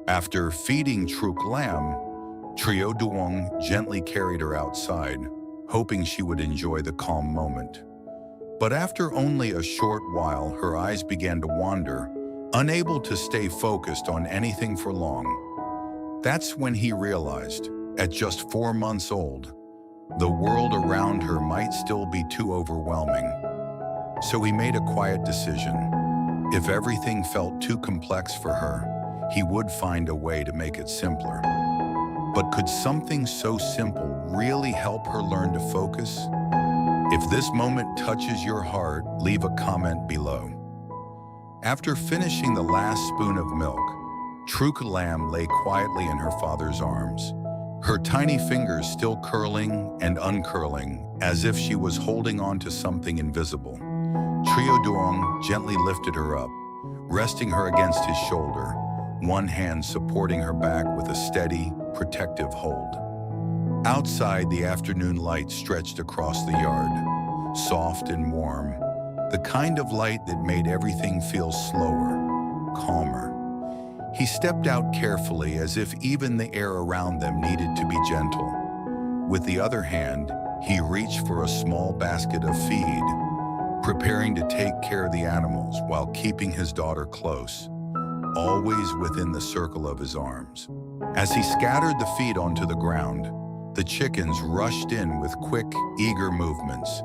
After feeding Trieu Lam, Trieu Duong gently carried her outside, hoping she would enjoy the calm moment. But after only a short while, her eyes began to wander, unable to stay focused on anything for long. That's when he realized, at just 4 months old, the world around her might still be too overwhelming. So he made a quiet decision. If everything felt too complex for her, he would find a way to make it simpler. But could something so simple really help her learn to focus? If this moment touches your heart, leave a comment below. After finishing the last spoon of milk, Trieu Lam lay quietly in her father's arms, her tiny fingers still curling and uncurling, as if she was holding on to something invisible. Trieu Duong gently lifted her up, resting her against his shoulder, one hand supporting her back with a steady, protective hold. Outside, the afternoon light stretched across the yard, soft and warm, the kind of light that made everything feel slower, calmer. He stepped out carefully, as if even the air around them needed to be gentle. With the other hand, he reached for a small basket of feed, preparing to take care of the animals while keeping his daughter close, always within the circle of his arms. As he scattered the feed onto the ground, the chickens rushed in with quick, eager movements,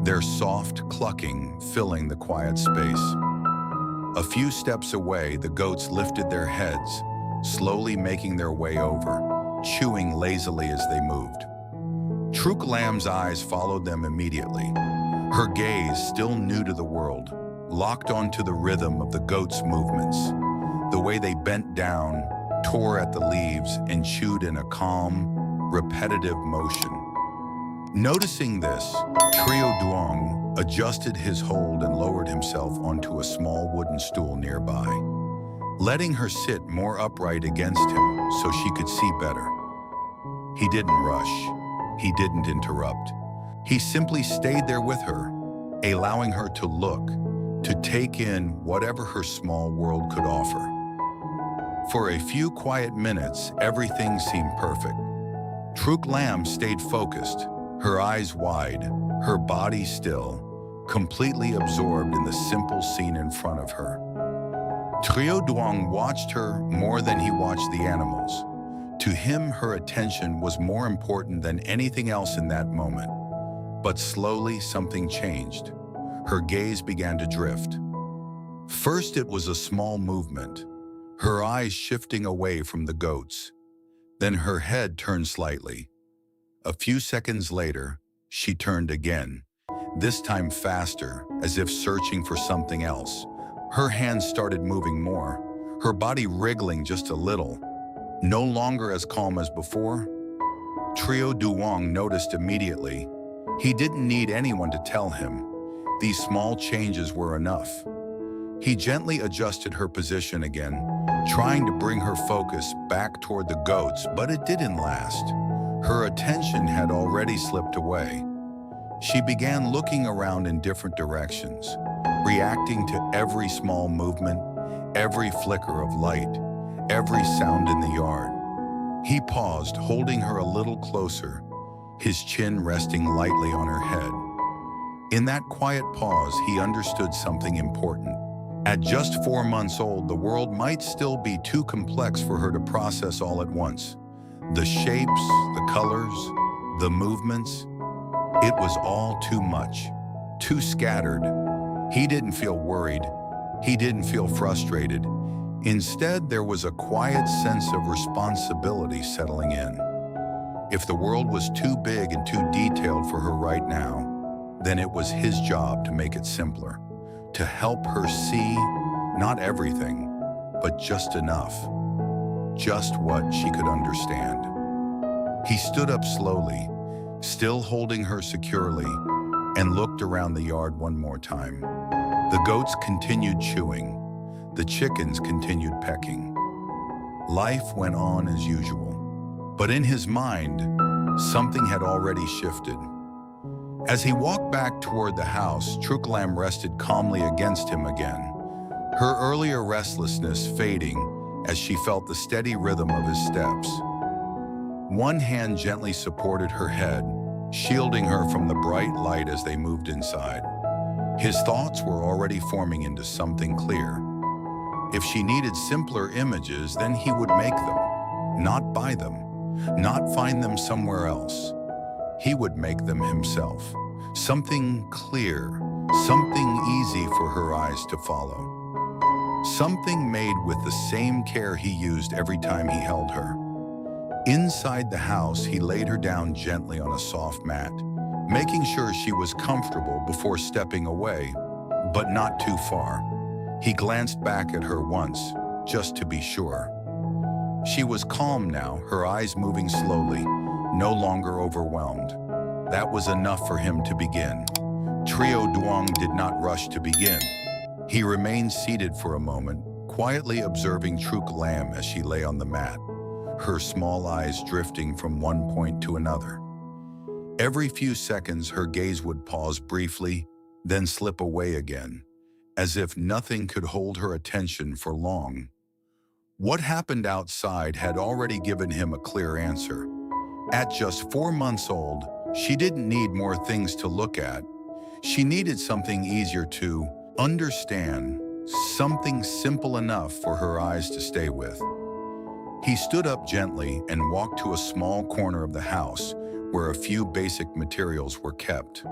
their soft clucking filling the quiet space. A few steps away, the goats lifted their heads, slowly making their way over, chewing lazily as they moved. Trieu Lam's eyes followed them immediately, her gaze still new to the world, locked onto the rhythm of the goats' movements, the way they bent down, tore at the leaves, and chewed in a calm, repetitive motion. Noticing this, Trieu Duong adjusted his hold and lowered himself onto a small wooden stool nearby, letting her sit more upright against him so she could see better. He didn't rush. He didn't interrupt. He simply stayed there with her, allowing her to look, to take in whatever her small world could offer. For a few quiet minutes, everything seemed perfect. Trieu Lam stayed focused, her eyes wide, her body still, completely absorbed in the simple scene in front of her. Trieu Duong watched her more than he watched the animals. To him, her attention was more important than anything else in that moment. But slowly, something changed. Her gaze began to drift. First, it was a small movement, her eyes shifting away from the goats. Then her head turned slightly. A few seconds later, she turned again, this time faster, as if searching for something else. Her hands started moving more, her body wriggling just a little, no longer as calm as before. Trieu Duong noticed immediately. He didn't need anyone to tell him. These small changes were enough. He gently adjusted her position again, trying to bring her focus back toward the goats, but it didn't last. Her attention had already slipped away. She began looking around in different directions, reacting to every small movement, every flicker of light, every sound in the yard. He paused, holding her a little closer, his chin resting lightly on her head. In that quiet pause, he understood something important. At just 4 months old, the world might still be too complex for her to process all at once. The shapes, the colors, the movements, it was all too much, too scattered. He didn't feel worried. He didn't feel frustrated. Instead, there was a quiet sense of responsibility settling in. If the world was too big and too detailed for her right now, then it was his job to make it simpler, to help her see not everything, but just enough, just what she could understand. He stood up slowly, still holding her securely, and looked around the yard one more time. The goats continued chewing. The chickens continued pecking. Life went on as usual. But in his mind, something had already shifted. As he walked back toward the house, Trieu Lam rested calmly against him again, her earlier restlessness fading, as she felt the steady rhythm of his steps. One hand gently supported her head, shielding her from the bright light as they moved inside. His thoughts were already forming into something clear. If she needed simpler images, then he would make them, not buy them, not find them somewhere else. He would make them himself. Something clear, something easy for her eyes to follow. Something made with the same care he used every time he held her. Inside the house, he laid her down gently on a soft mat, making sure she was comfortable before stepping away, but not too far. He glanced back at her once, just to be sure. She was calm now, her eyes moving slowly, no longer overwhelmed. That was enough for him to begin. Trieu Duong did not rush to begin. He remained seated for a moment, quietly observing Trieu Lam as she lay on the mat, her small eyes drifting from one point to another. Every few seconds, her gaze would pause briefly, then slip away again, as if nothing could hold her attention for long. What happened outside had already given him a clear answer. At just 4 months old, she didn't need more things to look at. She needed something easier to understand, something simple enough for her eyes to stay with. He stood up gently and walked to a small corner of the house where a few basic materials were kept.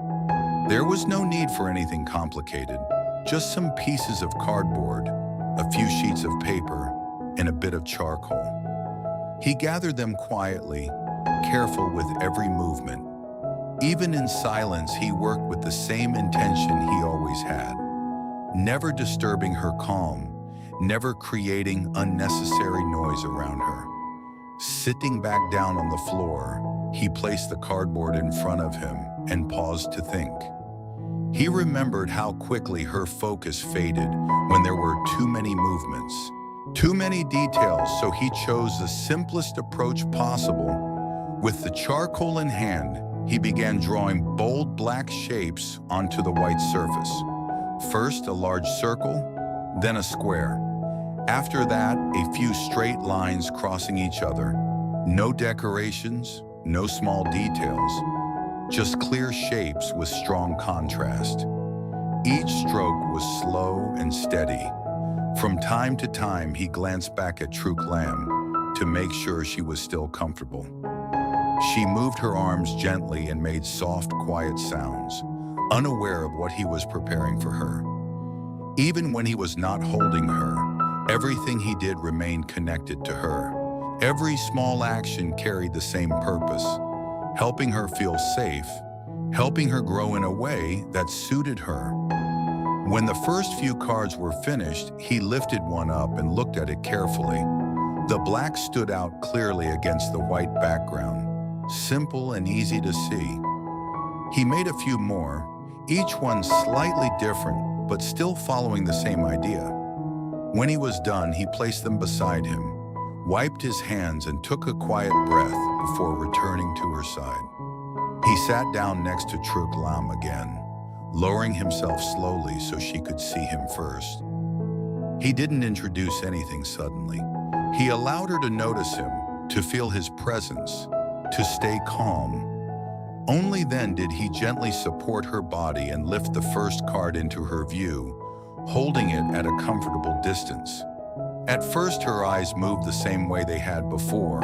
There was no need for anything complicated, just some pieces of cardboard, a few sheets of paper, and a bit of charcoal. He gathered them quietly, careful with every movement. Even in silence, he worked with the same intention he always had, never disturbing her calm, never creating unnecessary noise around her. Sitting back down on the floor, he placed the cardboard in front of him and paused to think. He remembered how quickly her focus faded when there were too many movements, too many details, so he chose the simplest approach possible. With the charcoal in hand, he began drawing bold black shapes onto the white surface. First a large circle, then a square. After that, a few straight lines crossing each other. No decorations, no small details, just clear shapes with strong contrast. Each stroke was slow and steady. From time to time, he glanced back at Trieu Lam to make sure she was still comfortable. She moved her arms gently and made soft, quiet sounds, unaware of what he was preparing for her. Even when he was not holding her, everything he did remained connected to her. Every small action carried the same purpose, helping her feel safe, helping her grow in a way that suited her. When the first few cards were finished, he lifted one up and looked at it carefully. The black stood out clearly against the white background, simple and easy to see. He made a few more, each one slightly different, but still following the same idea. When he was done, he placed them beside him, wiped his hands, and took a quiet breath before returning to her side. He sat down next to Trieu Lam again, lowering himself slowly so she could see him first. He didn't introduce anything suddenly. He allowed her to notice him, to feel his presence, to stay calm. Only then did he gently support her body and lift the first card into her view, holding it at a comfortable distance. At first, her eyes moved the same way they had before,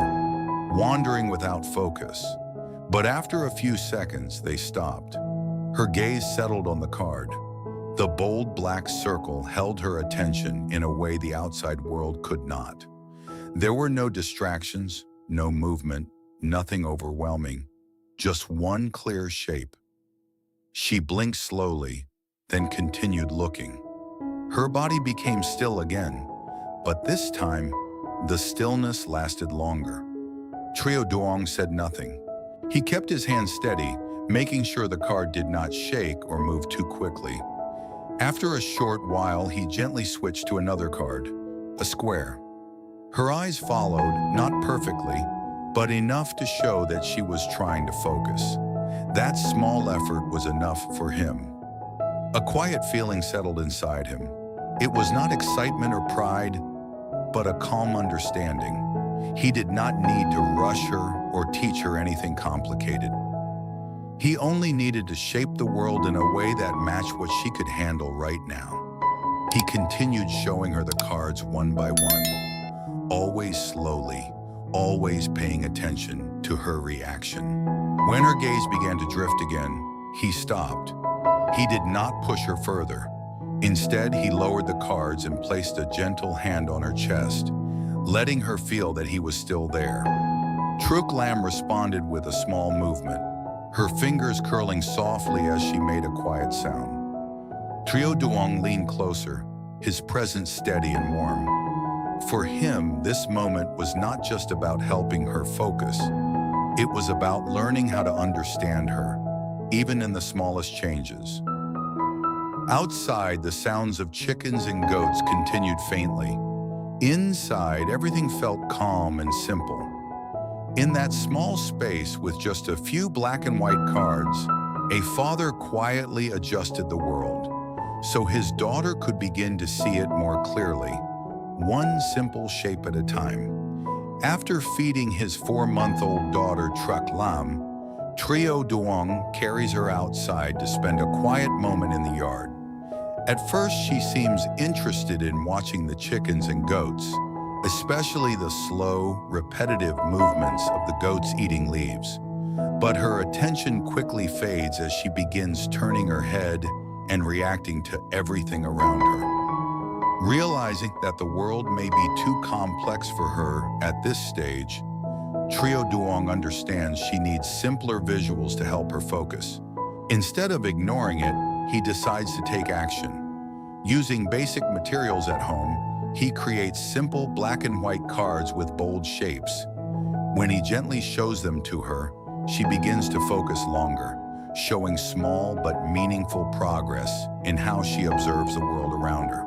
wandering without focus. But after a few seconds, they stopped. Her gaze settled on the card. The bold black circle held her attention in a way the outside world could not. There were no distractions, no movement, nothing overwhelming, just one clear shape. She blinked slowly, then continued looking. Her body became still again, but this time, the stillness lasted longer. Trieu Duong said nothing. He kept his hand steady, making sure the card did not shake or move too quickly. After a short while, he gently switched to another card, a square. Her eyes followed, not perfectly, but enough to show that she was trying to focus. That small effort was enough for him. A quiet feeling settled inside him. It was not excitement or pride, but a calm understanding. He did not need to rush her or teach her anything complicated. He only needed to shape the world in a way that matched what she could handle right now. He continued showing her the cards one by one, always slowly, always paying attention to her reaction. When her gaze began to drift again, he stopped. He did not push her further. Instead, he lowered the cards and placed a gentle hand on her chest, letting her feel that he was still there. Trieu Lam responded with a small movement, her fingers curling softly as she made a quiet sound. Trieu Duong leaned closer, his presence steady and warm. For him, this moment was not just about helping her focus. It was about learning how to understand her, even in the smallest changes. Outside, the sounds of chickens and goats continued faintly. Inside, everything felt calm and simple. In that small space with just a few black and white cards, a father quietly adjusted the world so his daughter could begin to see it more clearly, one simple shape at a time. After feeding his 4-month-old daughter Trieu Lam, Trieu Duong carries her outside to spend a quiet moment in the yard. At first, she seems interested in watching the chickens and goats, especially the slow, repetitive movements of the goats eating leaves. But her attention quickly fades as she begins turning her head and reacting to everything around her. Realizing that the world may be too complex for her at this stage, Trieu Duong understands she needs simpler visuals to help her focus. Instead of ignoring it, he decides to take action. Using basic materials at home, he creates simple black and white cards with bold shapes. When he gently shows them to her, she begins to focus longer, showing small but meaningful progress in how she observes the world around her.